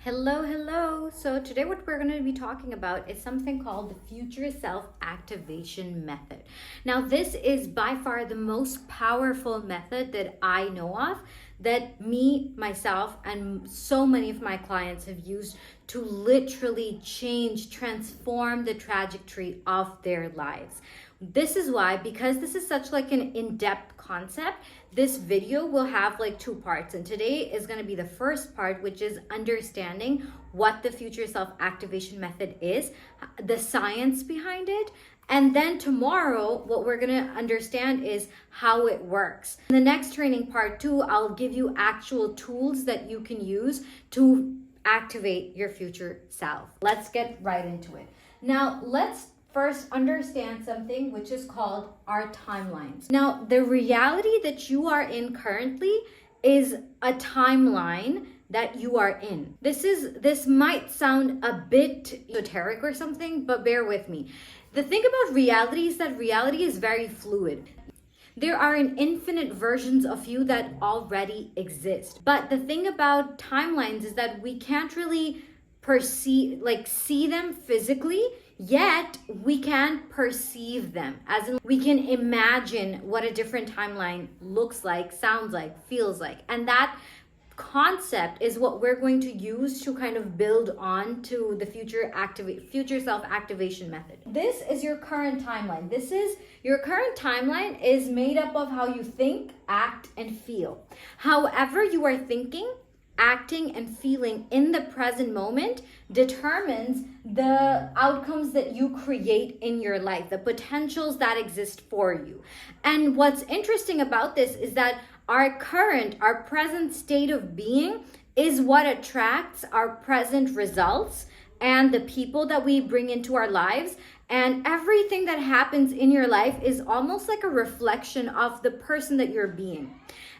Hello, hello. So today what we're going to be talking about is something called the future self activation method. Now, this is by far the most powerful method that I know of, that me, myself, and so many of my clients have used to literally transform the trajectory of their lives. This is why, because this is such like an in-depth concept, this video will have like two parts, and today is going to be the first part, which is understanding what the future self activation method is, the science behind it. And then tomorrow, what we're going to understand is how it works. In the next training, part 2, I'll give you actual tools that you can use to activate your future self. Let's get right into it. Now, let's first understand something which is called our timelines. Now, the reality that you are in currently is a timeline that you are in. This might sound a bit esoteric or something, but bear with me. The thing about reality is that reality is very fluid. There are an infinite versions of you that already exist. But the thing about timelines is that we can't really see them physically, yet we can perceive them, as in we can imagine what a different timeline looks like, sounds like, feels like. And that concept is what we're going to use to kind of build on to the future self activation method. This is your current timeline. Your current timeline is made up of how you think, act, and feel. However you are thinking, acting, and feeling in the present moment determines the outcomes that you create in your life, the potentials that exist for you. And what's interesting about this is that our present state of being is what attracts our present results and the people that we bring into our lives. And everything that happens in your life is almost like a reflection of the person that you're being.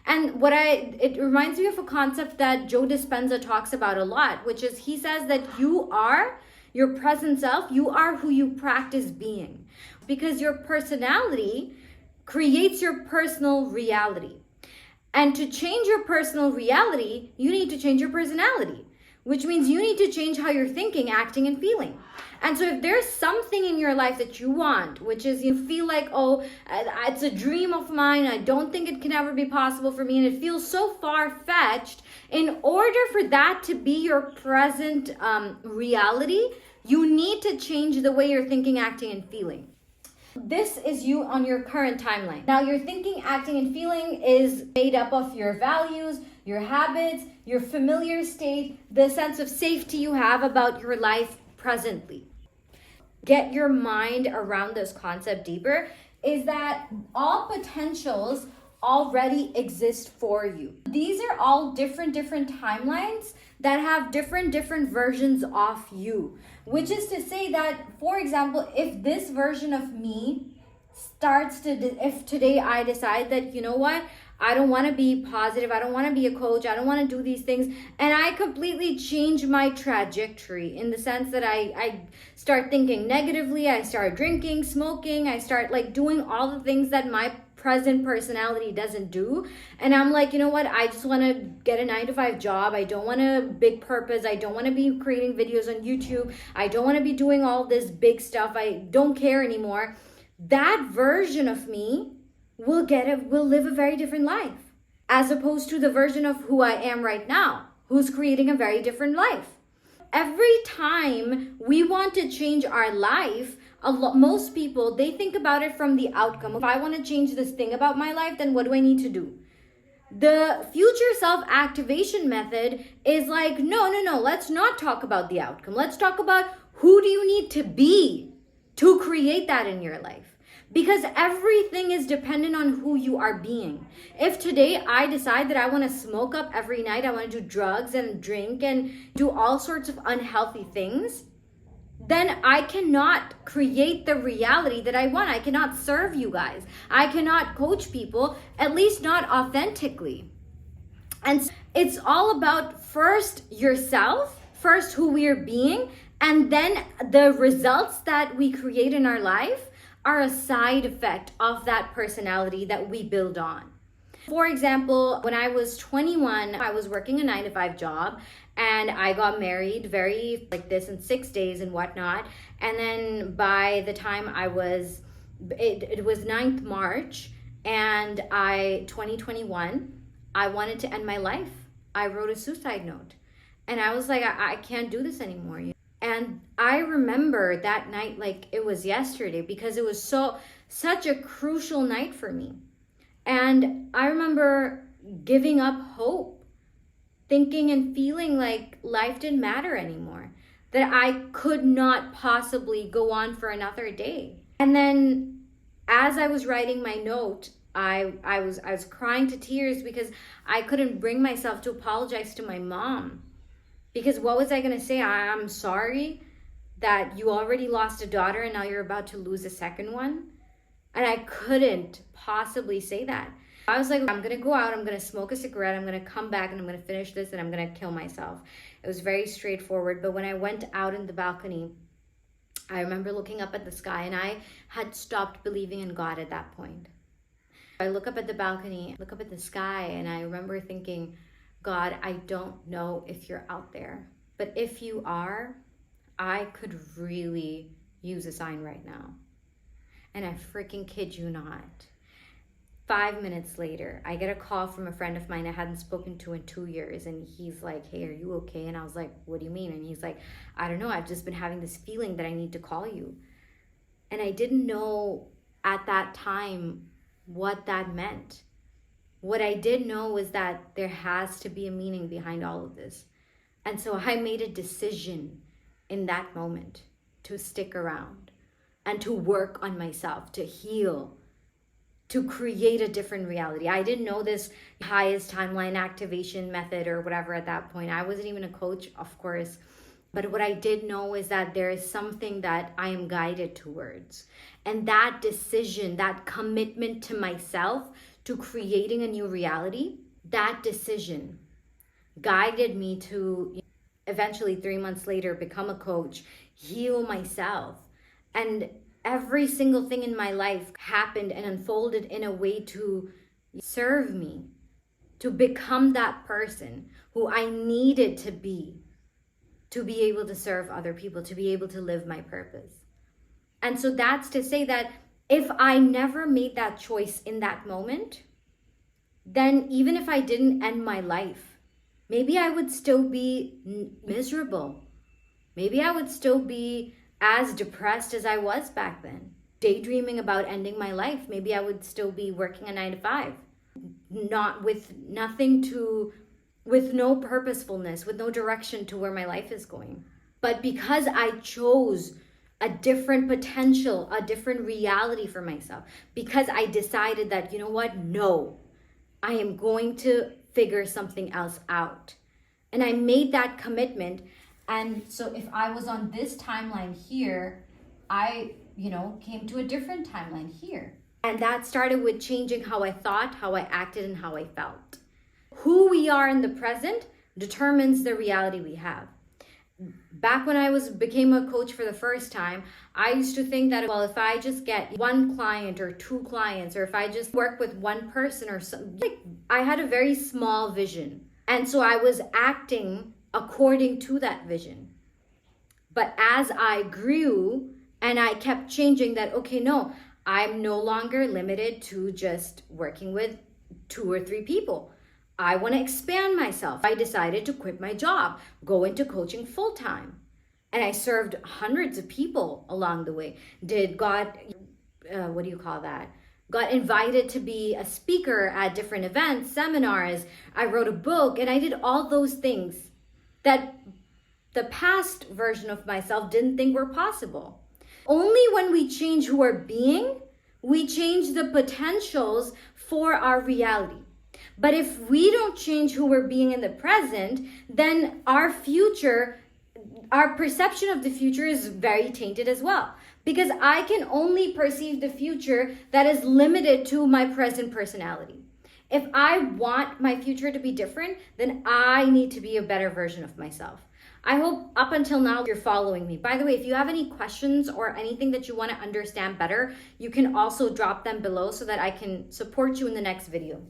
And it reminds me of a concept that Joe Dispenza talks about a lot, which is he says that you are your present self, you are who you practice being. Because your personality creates your personal reality. And to change your personal reality, you need to change your personality, which means you need to change how you're thinking, acting, and feeling. And so if there's something in your life that you want, which is you feel like, oh, it's a dream of mine, I don't think it can ever be possible for me, and it feels so far-fetched, in order for that to be your present reality, you need to change the way you're thinking, acting, and feeling. This is you on your current timeline. Now, your thinking, acting, and feeling is made up of your values, your habits, your familiar state, the sense of safety you have about your life presently. Get your mind around this concept deeper is that all potentials already exist for you. These are all different timelines that have different versions of you, which is to say that, for example, if this version of me if today I decide that, you know what, I don't want to be positive, I don't want to be a coach, I don't want to do these things, and I completely change my trajectory in the sense that I start thinking negatively, I start drinking, smoking, I start like doing all the things that my present personality doesn't do, and I'm like, you know what, I just want to get a 9-to-5 job, I don't want a big purpose, I don't want to be creating videos on YouTube, I don't want to be doing all this big stuff, I don't care anymore. That version of me will live a very different life, as opposed to the version of who I am right now, who's creating a very different life. Every time we want to change our life, most people, they think about it from the outcome. If I want to change this thing about my life, then what do I need to do? The future self-activation method is like, no, let's not talk about the outcome. Let's talk about who do you need to be to create that in your life. Because everything is dependent on who you are being. If today I decide that I want to smoke up every night, I want to do drugs and drink and do all sorts of unhealthy things, then I cannot create the reality that I want. I cannot serve you guys. I cannot coach people, at least not authentically. And it's all about first yourself, first who we are being, and then the results that we create in our life are a side effect of that personality that we build on. For example, when I was 21, I was working a 9 to 5 job and I got married very like this in 6 days and whatnot. And then by the time it was 9th March and 2021, I wanted to end my life. I wrote a suicide note and I was like, I can't do this anymore. And I remember that night like it was yesterday because it was such a crucial night for me. And I remember giving up hope, thinking and feeling like life didn't matter anymore, that I could not possibly go on for another day. And then as I was writing my note, I was crying to tears because I couldn't bring myself to apologize to my mom. Because what was I going to say? I'm sorry that you already lost a daughter and now you're about to lose a second one. And I couldn't possibly say that. I was like, I'm going to go out, I'm going to smoke a cigarette, I'm going to come back and I'm going to finish this and I'm going to kill myself. It was very straightforward. But when I went out in the balcony, I remember looking up at the sky and I had stopped believing in God at that point. I look up at the balcony, look up at the sky, and I remember thinking, God, I don't know if you're out there, but if you are, I could really use a sign right now. And I freaking kid you not. 5 minutes later, I get a call from a friend of mine I hadn't spoken to in 2 years. And he's like, hey, are you okay? And I was like, what do you mean? And he's like, I don't know. I've just been having this feeling that I need to call you. And I didn't know at that time what that meant. What I did know was that there has to be a meaning behind all of this. And so I made a decision in that moment to stick around and to work on myself, to heal, to create a different reality. I didn't know this highest timeline activation method or whatever at that point. I wasn't even a coach, of course. But what I did know is that there is something that I am guided towards. And that decision, that commitment to myself, to creating a new reality, that decision guided me to eventually 3 months later become a coach, heal myself. And every single thing in my life happened and unfolded in a way to serve me, to become that person who I needed to be able to serve other people, to be able to live my purpose. And so that's to say that if I never made that choice in that moment, then even if I didn't end my life, maybe I would still be miserable. Maybe I would still be as depressed as I was back then, daydreaming about ending my life. Maybe I would still be working a 9 to 5, with no purposefulness, with no direction to where my life is going. But because I chose a different potential, a different reality for myself, because I decided that, you know what, no, I am going to figure something else out. And I made that commitment. And so if I was on this timeline here, I, came to a different timeline here. And that started with changing how I thought, how I acted, and how I felt. Who we are in the present determines the reality we have. Back when I became a coach for the first time, I used to think that, well, if I just get one client or 2 clients, or if I just work with one person or something, I had a very small vision. And so I was acting according to that vision. But as I grew and I kept changing that, okay, no, I'm no longer limited to just working with 2 or 3 people. I want to expand myself. I decided to quit my job, go into coaching full time. And I served hundreds of people along the way. Got invited to be a speaker at different events, seminars. I wrote a book, and I did all those things that the past version of myself didn't think were possible. Only when we change who we're being, we change the potentials for our reality. But if we don't change who we're being in the present, then our perception of the future is very tainted as well. Because I can only perceive the future that is limited to my present personality. If I want my future to be different, then I need to be a better version of myself. I hope up until now you're following me. By the way, if you have any questions or anything that you want to understand better, you can also drop them below so that I can support you in the next video.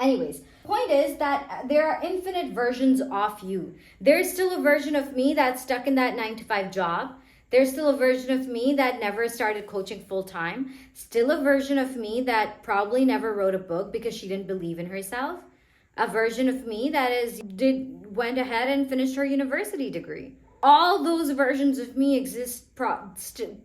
Anyways, point is that there are infinite versions of you. There's still a version of me that's stuck in that 9 to 5 job. There's still a version of me that never started coaching full time. Still a version of me that probably never wrote a book because she didn't believe in herself. A version of me that went ahead and finished her university degree. All those versions of me exist,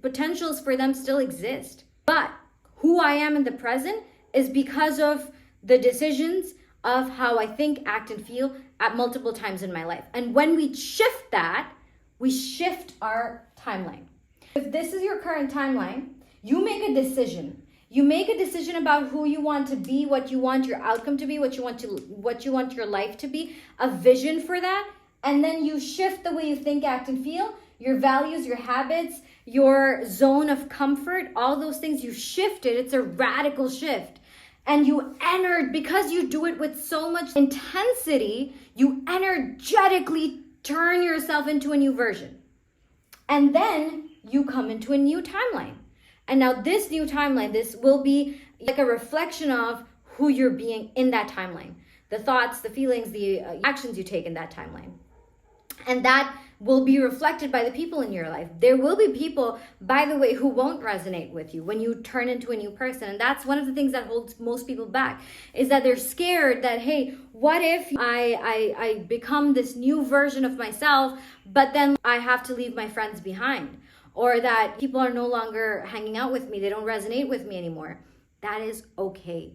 potentials for them still exist. But who I am in the present is because of the decisions of how I think, act, and feel at multiple times in my life. And when we shift that, we shift our timeline. If this is your current timeline, you make a decision. You make a decision about who you want to be, what you want your outcome to be, what you want your life to be, a vision for that, and then you shift the way you think, act, and feel, your values, your habits, your zone of comfort, all those things, you shift it. It's a radical shift. And because you do it with so much intensity, you energetically turn yourself into a new version. And then you come into a new timeline. And now this new timeline, this will be like a reflection of who you're being in that timeline. The thoughts, the feelings, the actions you take in that timeline. And that will be reflected by the people in your life. There will be people, by the way, who won't resonate with you when you turn into a new person. And that's one of the things that holds most people back, is that they're scared that, hey, what if I become this new version of myself, but then I have to leave my friends behind? Or that people are no longer hanging out with me. They don't resonate with me anymore. That is okay.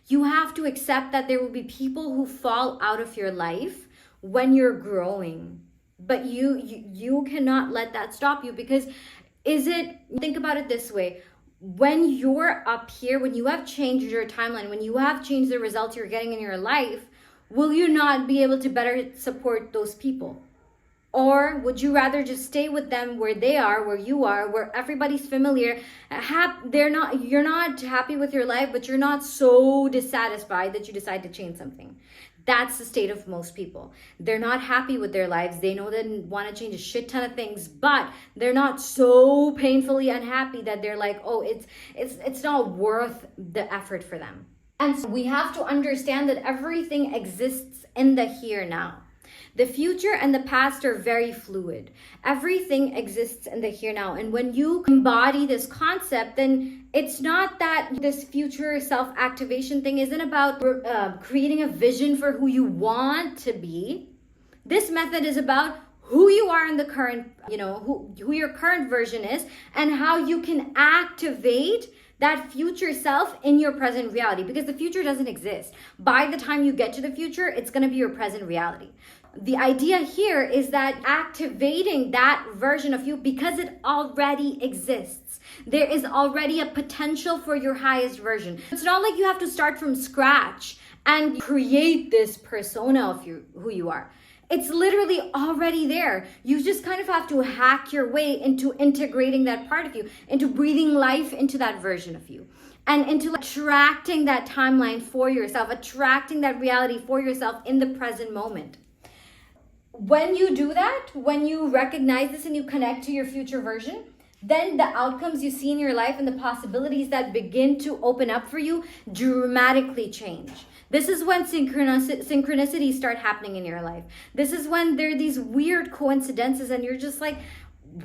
You have to accept that there will be people who fall out of your life when you're growing. But you cannot let that stop you, because think about it this way. When you're up here, when you have changed your timeline, when you have changed the results you're getting in your life, will you not be able to better support those people? Or would you rather just stay with them where they are, where you are, where everybody's familiar? You're not happy with your life, but you're not so dissatisfied that you decide to change something. That's the state of most people. They're not happy with their lives. They know they want to change a shit ton of things, but they're not so painfully unhappy that they're like, oh, it's not worth the effort for them. And so we have to understand that everything exists in the here now. The future and the past are very fluid. Everything exists in the here now. And when you embody this concept, then it's not that this future self-activation thing isn't about creating a vision for who you want to be. This method is about who you are in the current, who your current version is, and how you can activate that future self in your present reality, because the future doesn't exist. By the time you get to the future, it's going to be your present reality. The idea here is that activating that version of you, because it already exists. There is already a potential for your highest version. It's not like you have to start from scratch and create this persona of who you are. It's literally already there. You just kind of have to hack your way into integrating that part of you, into breathing life into that version of you, and into attracting that timeline for yourself, attracting that reality for yourself in the present moment. When you do that, when you recognize this and you connect to your future version, then the outcomes you see in your life and the possibilities that begin to open up for you dramatically change. This is when synchronicities start happening in your life. This is when there are these weird coincidences and you're just like,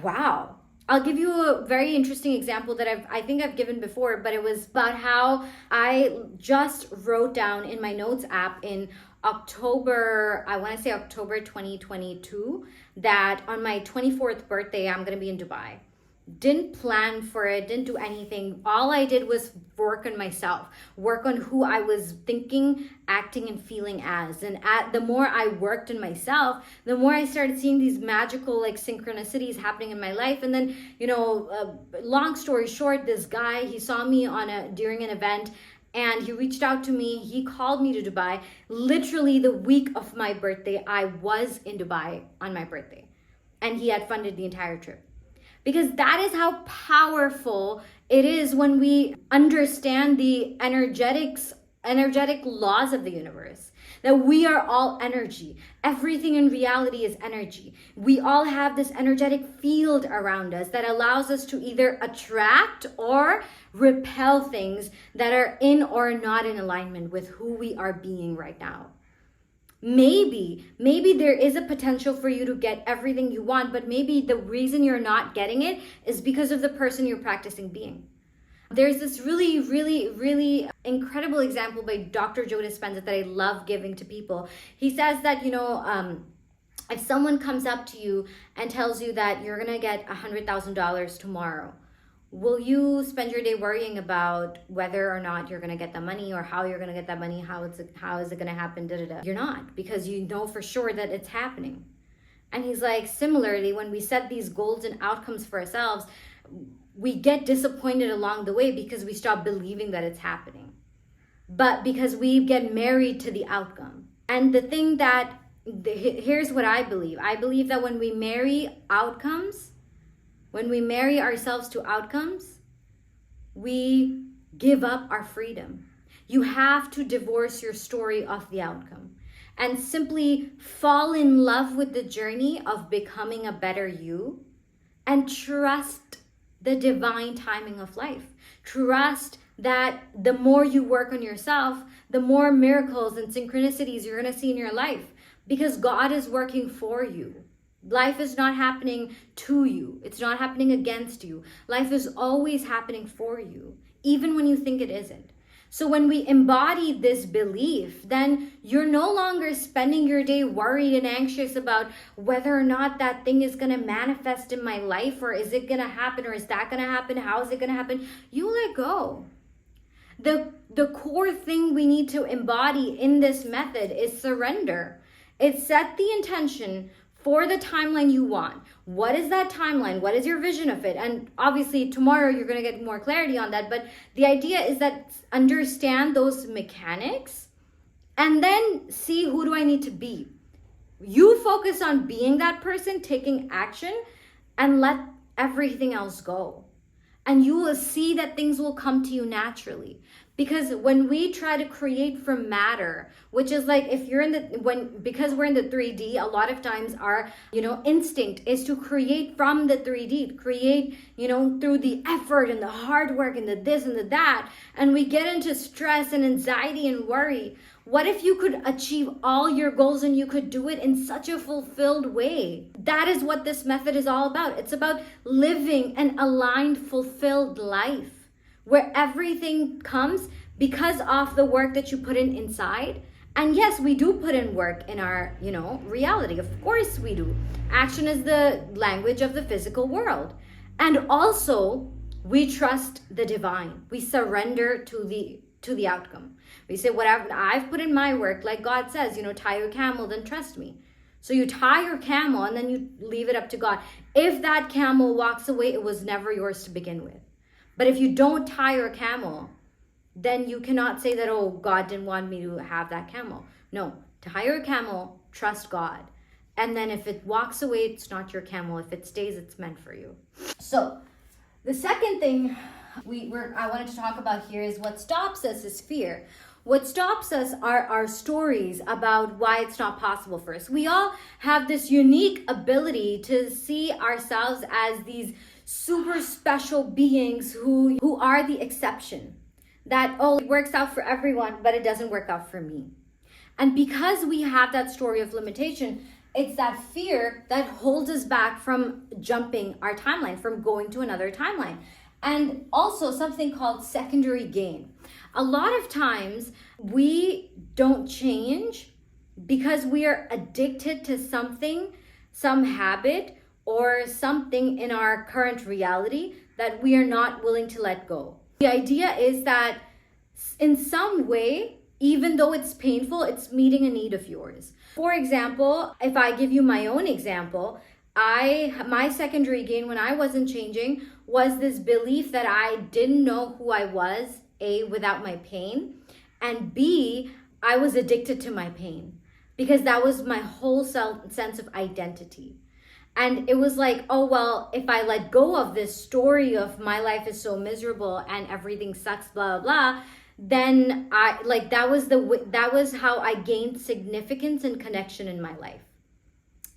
wow. I'll give you a very interesting example that I think I've given before, but it was about how I just wrote down in my notes app in October 2022, that on my 24th birthday, I'm going to be in Dubai. Didn't plan for it, didn't do anything. All I did was work on myself, work on who I was thinking, acting, and feeling as. And the more I worked on myself, the more I started seeing these magical synchronicities happening in my life. And then, long story short, this guy, he saw me during an event, and he reached out to me. He called me to Dubai. Literally the week of my birthday, I was in Dubai on my birthday. And he had funded the entire trip. Because that is how powerful it is when we understand the energetic laws of the universe. that we are all energy. Everything in reality is energy. We all have this energetic field around us that allows us to either attract or repel things that are in or not in alignment with who we are being right now. Maybe there is a potential for you to get everything you want, but maybe the reason you're not getting it is because of the person you're practicing being. There's this really incredible example by Dr. Joe Dispenza that I love giving to people. He says that, if someone comes up to you and tells you that you're gonna get $100,000 tomorrow, will you spend your day worrying about whether or not you're gonna get the money, or how you're gonna get that money, how is it gonna happen, You're not, because you know for sure that it's happening. And he's like, similarly, when we set these goals and outcomes for ourselves, we get disappointed along the way because we stop believing that it's happening. But because we get married to the outcome. And the thing that, here's what I believe. I believe that when we marry outcomes, when we marry ourselves to outcomes, we give up our freedom. You have to divorce your story of the outcome and simply fall in love with the journey of becoming a better you, and trust the divine timing of life. Trust that the more you work on yourself, the more miracles and synchronicities you're going to see in your life, because God is working for you. Life is not happening to you. It's not happening against you. Life is always happening for you, even when you think it isn't. So when we embody this belief, then you're no longer spending your day worried and anxious about whether or not that thing is going to manifest in my life, or is it going to happen, or is that going to happen? How is it going to happen? You let go. The core thing we need to embody in this method is surrender. It's set the intention for the timeline you want. What is that timeline? What is your vision of it? And obviously tomorrow you're going to get more clarity on that. But the idea is that understand those mechanics and then see, who do I need to be? You focus on being that person, taking action, and let everything else go. And you will see that things will come to you naturally. Because when we try to create from matter, which is like, if you're because we're in the 3D, a lot of times our, instinct is to create from the 3D, create, through the effort and the hard work and the this and the that. And we get into stress and anxiety and worry. What if you could achieve all your goals and you could do it in such a fulfilled way? That is what this method is all about. It's about living an aligned, fulfilled life, where everything comes because of the work that you put in inside. And yes, we do put in work in our, reality. Of course we do. Action is the language of the physical world. And also, we trust the divine. We surrender to the outcome. We say, whatever, I've put in my work, like God says, tie your camel, then trust me. So you tie your camel and then you leave it up to God. If that camel walks away, it was never yours to begin with. But if you don't tie your camel, then you cannot say that, oh, God didn't want me to have that camel. No, tie your camel, trust God. And then if it walks away, it's not your camel. If it stays, it's meant for you. So the second thing I wanted to talk about here is what stops us is fear. What stops us are our stories about why it's not possible for us. We all have this unique ability to see ourselves as these super special beings who are the exception. That, oh, it works out for everyone, but it doesn't work out for me. And because we have that story of limitation, it's that fear that holds us back from jumping our timeline, from going to another timeline. And also something called secondary gain. A lot of times we don't change because we are addicted to something, some habit, or something in our current reality that we are not willing to let go. The idea is that in some way, even though it's painful, it's meeting a need of yours. For example, if I give you my own example, my secondary gain when I wasn't changing was this belief that I didn't know who I was, A, without my pain, and B, I was addicted to my pain because that was my whole sense of identity. And it was like, oh, well, if I let go of this story of my life is so miserable and everything sucks, blah, blah, blah, then that was how I gained significance and connection in my life.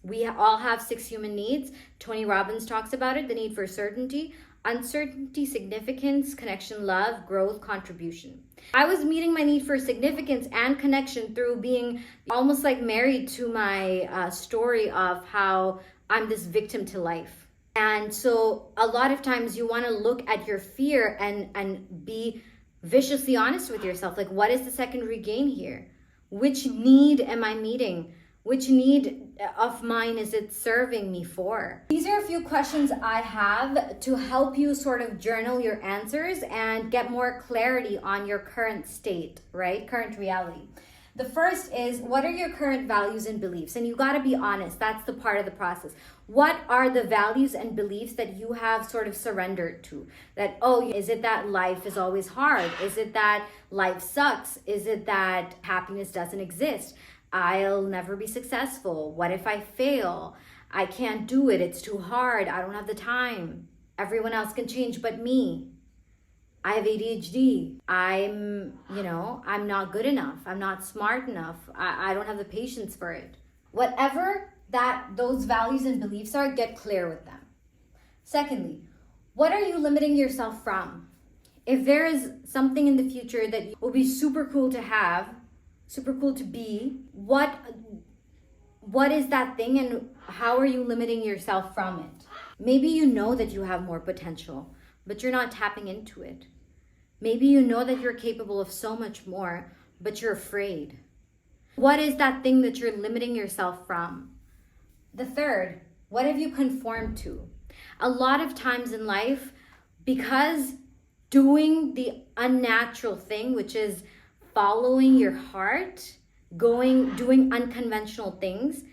We all have 6 human needs. Tony Robbins talks about it: the need for certainty, uncertainty, significance, connection, love, growth, contribution. I was meeting my need for significance and connection through being almost like married to my story of how I'm this victim to life. And so a lot of times you want to look at your fear and be viciously honest with yourself. Like, what is the secondary gain here? Which need am I meeting? Which need of mine is it serving me for? These are a few questions I have to help you sort of journal your answers and get more clarity on your current state, right? Current reality. The first is, what are your current values and beliefs? And you got to be honest. That's the part of the process. What are the values and beliefs that you have sort of surrendered to? That, oh, is it that life is always hard? Is it that life sucks? Is it that happiness doesn't exist? I'll never be successful. What if I fail? I can't do it. It's too hard. I don't have the time. Everyone else can change but me. I have ADHD. I'm not good enough. I'm not smart enough. I don't have the patience for it. Whatever those values and beliefs are, get clear with them. Secondly, what are you limiting yourself from? If there is something in the future that will be super cool to have, super cool to be, what is that thing, and how are you limiting yourself from it? Maybe you know that you have more potential, but you're not tapping into it. Maybe you know that you're capable of so much more, but you're afraid. What is that thing that you're limiting yourself from? The third, what have you conformed to? A lot of times in life, because doing the unnatural thing, which is following your heart, doing unconventional things,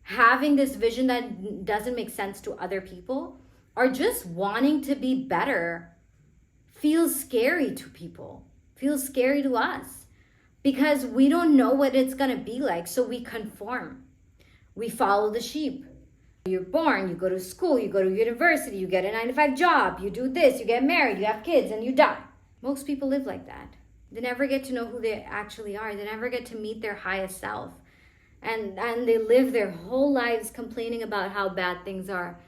having this vision that doesn't make sense to other people, or just wanting to be better, feels scary to people, feels scary to us, because we don't know what it's going to be like, so we conform. We follow the sheep. You're born, you go to school, you go to university, you get a 9-to-5 job, you do this, you get married, you have kids, and you die. Most people live like that. They never get to know who they actually are. They never get to meet their highest self. And they live their whole lives complaining about how bad things are.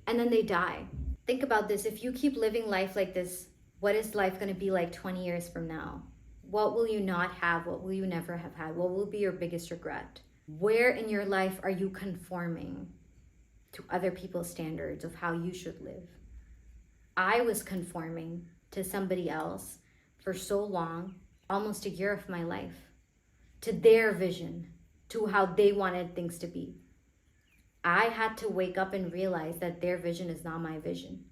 And then they die. Think about this. If you keep living life like this, what is life going to be like 20 years from now? What will you not have? What will you never have had? What will be your biggest regret? Where in your life are you conforming to other people's standards of how you should live? I was conforming to somebody else for so long, almost a year of my life, to their vision, to how they wanted things to be. I had to wake up and realize that their vision is not my vision.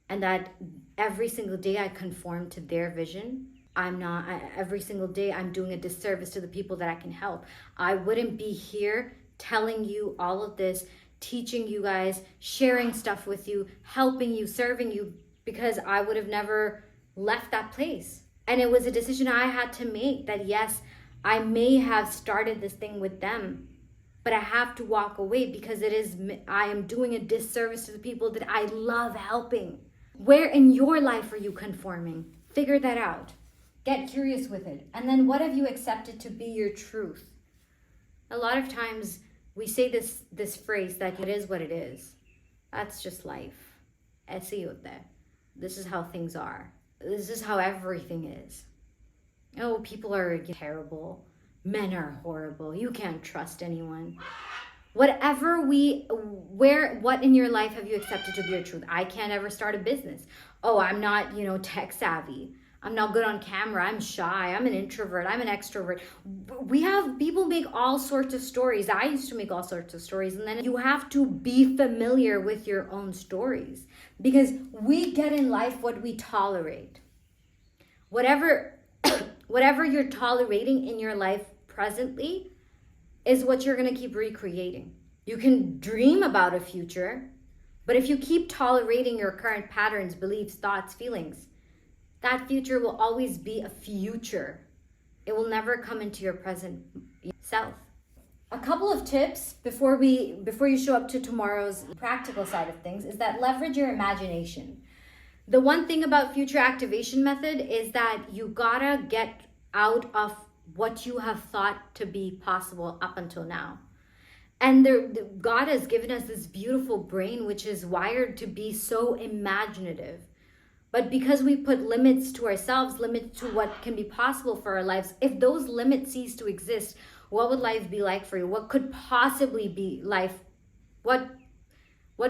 And that every single day I conform to their vision. Every single day I'm doing a disservice to the people that I can help. I wouldn't be here telling you all of this, teaching you guys, sharing stuff with you, helping you, serving you, because I would have never left that place. And it was a decision I had to make, that yes, I may have started this thing with them, but I have to walk away because I am doing a disservice to the people that I love helping. Where in your life are you conforming? Figure that out. Get curious with it. And then what have you accepted to be your truth? A lot of times we say this phrase that it is what it is. That's just life. This is how things are. This is how everything is. Oh, people are terrible. Men are horrible. You can't trust anyone. What in your life have you accepted to be your truth? I can't ever start a business. Oh, I'm not, tech savvy. I'm not good on camera. I'm shy. I'm an introvert. I'm an extrovert. People make all sorts of stories. I used to make all sorts of stories. And then you have to be familiar with your own stories, because we get in life what we tolerate. Whatever you're tolerating in your life presently is what you're going to keep recreating. You can dream about a future, but if you keep tolerating your current patterns, beliefs, thoughts, feelings, that future will always be a future. It will never come into your present self. A couple of tips before you show up to tomorrow's practical side of things is that leverage your imagination. The one thing about future activation method is that you gotta get out of what you have thought to be possible up until now. And God has given us this beautiful brain, which is wired to be so imaginative. But because we put limits to ourselves, limits to what can be possible for our lives, if those limits cease to exist, what would life be like for you? What could possibly be life? What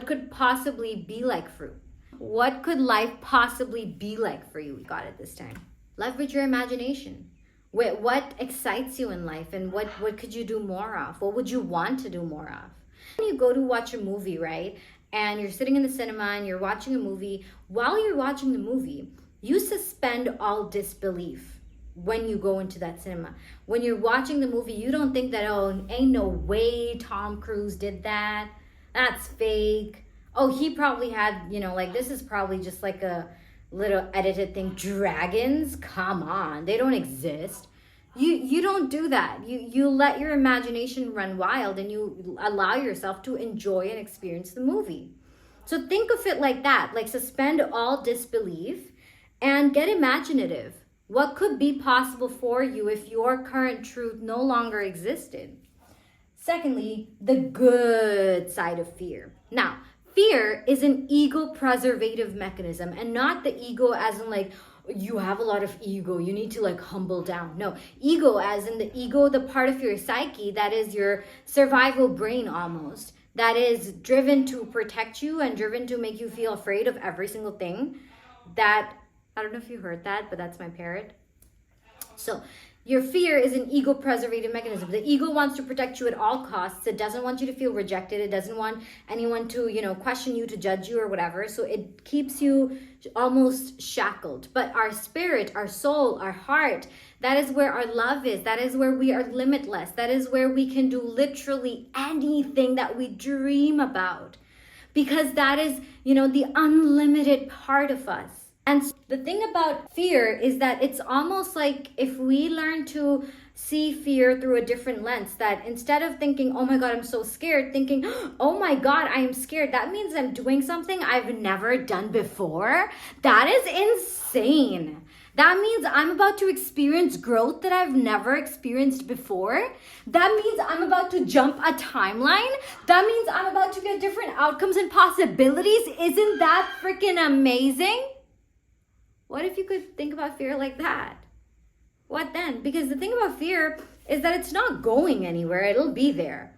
could possibly be like for you? What could life possibly be like for you? We got it this time. Leverage your imagination. What excites you in life, and what could you do more of? What would you want to do more of? When you go to watch a movie, right? And you're sitting in the cinema and you're watching a movie. While you're watching the movie, you suspend all disbelief when you go into that cinema. When you're watching the movie, you don't think that, oh, ain't no way Tom Cruise did that. That's fake. Oh, he probably had, like, this is probably just like a little edited thing. Dragons? Come on. They don't exist. You don't do that. You let your imagination run wild, and you allow yourself to enjoy and experience the movie. So think of it like that. Like, suspend all disbelief and get imaginative. What could be possible for you if your current truth no longer existed? Secondly, the good side of fear. Now, fear is an ego preservative mechanism, and not the ego as in like, you have a lot of ego, you need to like humble down. No, ego as in the ego, the part of your psyche that is your survival brain almost, that is driven to protect you and driven to make you feel afraid of every single thing. That, I don't know if you heard that, but that's my parrot. So your fear is an ego preservative mechanism. The ego wants to protect you at all costs. It doesn't want you to feel rejected. It doesn't want anyone to, question you, to judge you or whatever. So it keeps you almost shackled. But our spirit, our soul, our heart, that is where our love is. That is where we are limitless. That is where we can do literally anything that we dream about. Because that is, the unlimited part of us. And the thing about fear is that it's almost like if we learn to see fear through a different lens, that instead of thinking, oh my God, I'm so scared, thinking, oh my God, I am scared. That means I'm doing something I've never done before. That is insane. That means I'm about to experience growth that I've never experienced before. That means I'm about to jump a timeline. That means I'm about to get different outcomes and possibilities. Isn't that freaking amazing? What if you could think about fear like that? What then? Because the thing about fear is that it's not going anywhere. It'll be there.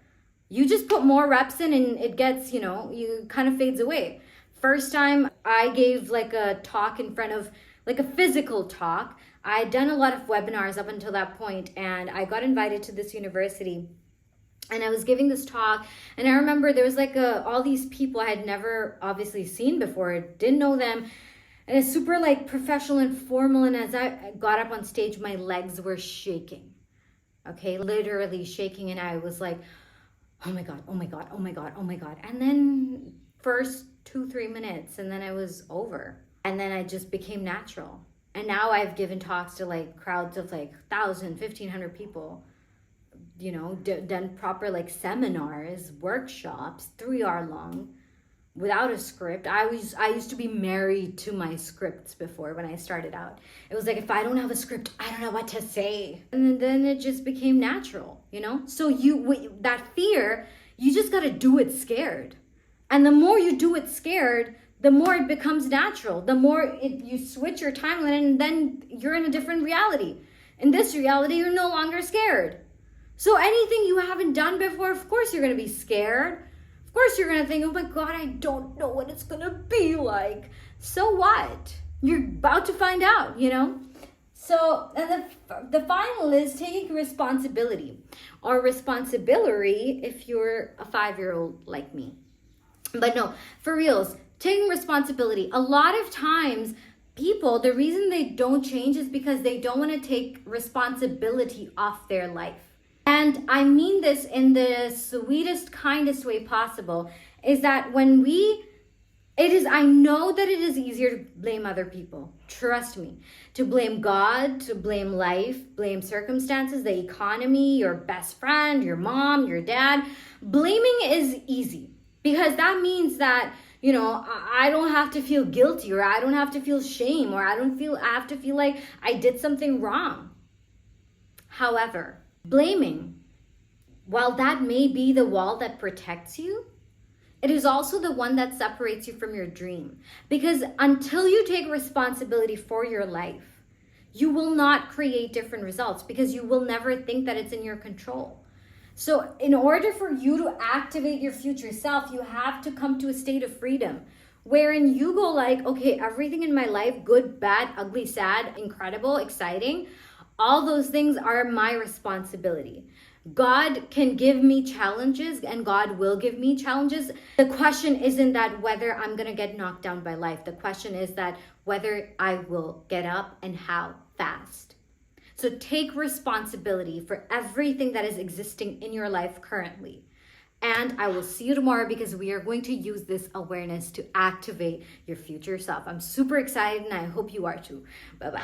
You just put more reps in and it gets, you kind of fades away. First time I gave like a talk in front of, like a physical talk. I had done a lot of webinars up until that point, and I got invited to this university. And I was giving this talk, and I remember there was like all these people I had never obviously seen before, didn't know them. And it's super like professional and formal. And as I got up on stage, my legs were shaking. Okay, literally shaking. And I was like, oh my God, oh my God, oh my God, oh my God. And then first 2-3 minutes, and then I was over. And then I just became natural. And now I've given talks to like crowds of like 1,000, 1,500 people, done proper like seminars, workshops, 3-hour long, without a script. I used to be married to my scripts before when I started out. It was like, if I don't have a script, I don't know what to say. And then it just became natural, So that fear, you just got to do it scared. And the more you do it scared, the more it becomes natural. The more you switch your timeline, and then you're in a different reality. In this reality, you're no longer scared. So anything you haven't done before, of course you're going to be scared. Of course you're going to think, oh my God, I don't know what it's going to be like. So what? You're about to find out, So, and the final is taking responsibility, or responsibility if you're a 5-year-old like me. But no, for reals, taking responsibility. A lot of times people, the reason they don't change is because they don't want to take responsibility off their life. And I mean this in the sweetest, kindest way possible, is that I know that it is easier to blame other people. Trust me. To blame God, to blame life, blame circumstances, the economy, your best friend, your mom, your dad. Blaming is easy because that means that, I don't have to feel guilty, or I don't have to feel shame, or I have to feel like I did something wrong. However, blaming, while that may be the wall that protects you, it is also the one that separates you from your dream. Because until you take responsibility for your life, you will not create different results, because you will never think that it's in your control. So in order for you to activate your future self, you have to come to a state of freedom wherein you go like, okay, everything in my life, good, bad, ugly, sad, incredible, exciting, all those things are my responsibility. God can give me challenges, and God will give me challenges. The question isn't that whether I'm going to get knocked down by life. The question is that whether I will get up and how fast. So take responsibility for everything that is existing in your life currently. And I will see you tomorrow, because we are going to use this awareness to activate your future self. I'm super excited, and I hope you are too. Bye-bye.